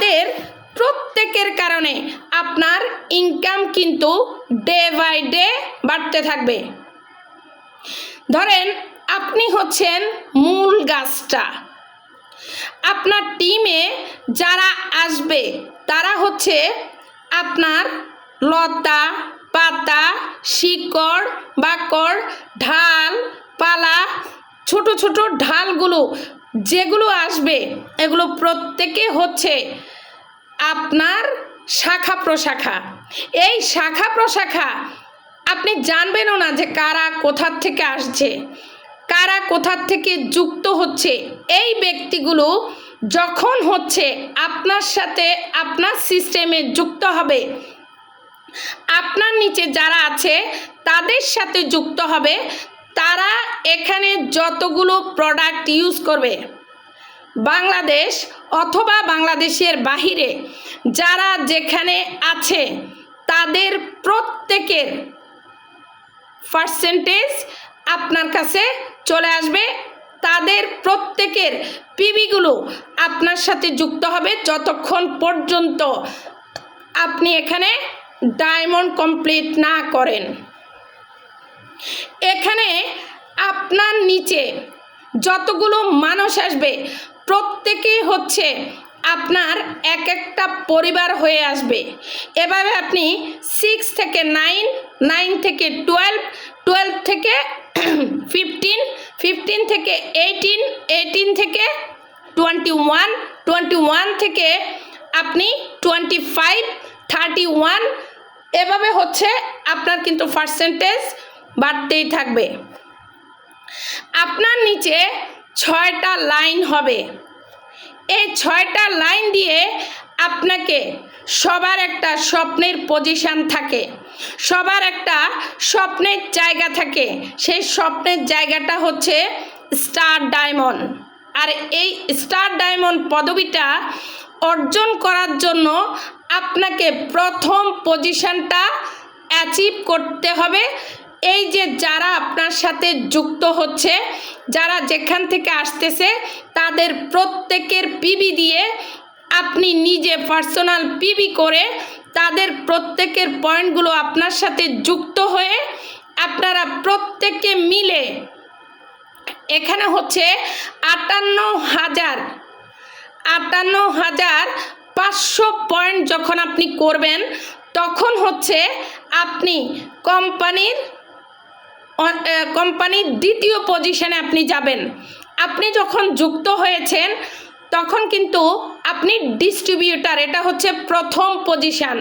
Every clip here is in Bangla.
তাদের প্রত্যেকের কারণে আপনার ইনকাম কিন্তু ডে বাই ডে বাড়তে থাকবে। ধরেন আপনি হচ্ছেন মূল গাছটা, আপনার টিমে যারা আসবে তারা হচ্ছে আপনার লতা পাতা, শিকড় বাকড়, ঢাল পালা, ছোট ছোট ঢালগুলো যেগুলো আসবে এগুলো প্রত্যেকে হচ্ছে আপনার শাখা প্রশাখা। এই শাখা প্রশাখা আপনি জানবেনও না যে কারা কোথার থেকে আসছে, কারা কোথার থেকে যুক্ত হচ্ছে। এই ব্যক্তিগুলো যখন হচ্ছে আপনার সাথে আপনার সিস্টেমে যুক্ত হবে, আপনার নিচে যারা আছে তাদের সাথে যুক্ত হবে, তারা এখানে যতগুলো প্রোডাক্ট ইউজ করবে বাংলাদেশ অথবা বাংলাদেশের বাহিরে যারা যেখানে আছে তাদের প্রত্যেকের পার্সেন্টেজ আপনার কাছে চলে আসবে। তাদের প্রত্যেকের পিবিগুলো আপনার সাথে যুক্ত হবে যতক্ষণ পর্যন্ত আপনি এখানে ডায়মন্ড কমপ্লিট না করেন। এখানে আপনার নিচে যতগুলো মানুষ আসবে প্রত্যেকেই হচ্ছে আপনার এক একটা পরিবার হয়ে আসবে। এভাবে আপনি 6 থেকে 9, 9 থেকে 12, 12 থেকে 15, 15 থেকে 18, 18 থেকে 21, 21 থেকে আপনি 25, 31, এভাবে হচ্ছে আপনার কিন্তু পার্সেন্টেজ বাড়তেই থাকবে। আপনার নিচে 6টা লাইন হবে। এই 6টা লাইন দিয়ে আপনাকে সবার একটা স্বপ্নের পজিশন থাকে, সবার একটা স্বপ্নের জায়গা থাকে। সেই স্বপ্নের জায়গাটা হচ্ছে স্টার ডায়মন্ড। আর এই স্টার ডায়মন্ড পদবিটা অর্জন করার জন্য আপনাকে প্রথম পজিশনটা অ্যাচিভ করতে হবে। এই যে যারা আপনার সাথে যুক্ত হচ্ছে, যারা যেখান থেকে আসতেছে তাদের প্রত্যেকের পিবি দিয়ে আপনি নিজে পার্সোনাল পিবি করে তাদের প্রত্যেকের পয়েন্টগুলো আপনার সাথে যুক্ত হয়ে আপনারা প্রত্যেকে মিলে এখানে হচ্ছে 58,500 পয়েন্ট যখন আপনি করবেন তখন হচ্ছে আপনি কোম্পানির দ্বিতীয় পজিশনে আপনি যাবেন। আপনি যখন যুক্ত হয়েছেন তখন কিন্তু আপনি ডিস্ট্রিবিউটার, এটা হচ্ছে প্রথম পজিশন।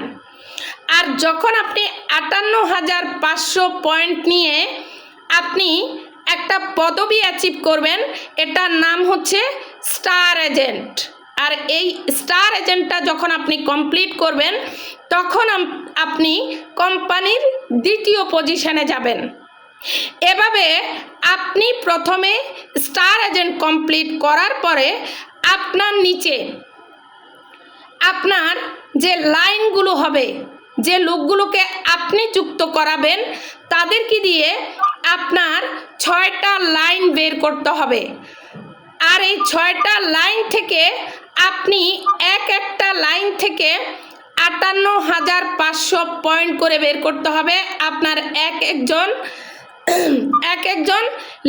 আর যখন আপনি 58,500 পয়েন্ট নিয়ে আপনি একটা পদবি অ্যাচিভ করবেন, এটার নাম হচ্ছে স্টার এজেন্ট। আর এই স্টার এজেন্টটা যখন আপনি কমপ্লিট করবেন তখন আপনি কোম্পানির দ্বিতীয় পজিশনে যাবেন। এভাবে আপনি প্রথমে স্টার এজেন্ট কমপ্লিট করার পরে আপনার নিচে আপনার যে লাইনগুলো হবে, যে লোকগুলোকে আপনি যুক্ত করাবেন তাদেরকে দিয়ে আপনার 6টা লাইন বের করতে হবে। আর এই 6টা লাইন থেকে আপনি একটা লাইন থেকে 58,500 পয়েন্ট করে বের করতে হবে আপনার এক একজন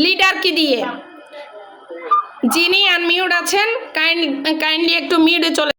লিডারকে দিয়ে। যিনি আনমিউট আছেন কাইন্ডলি একটু মিউটে চলে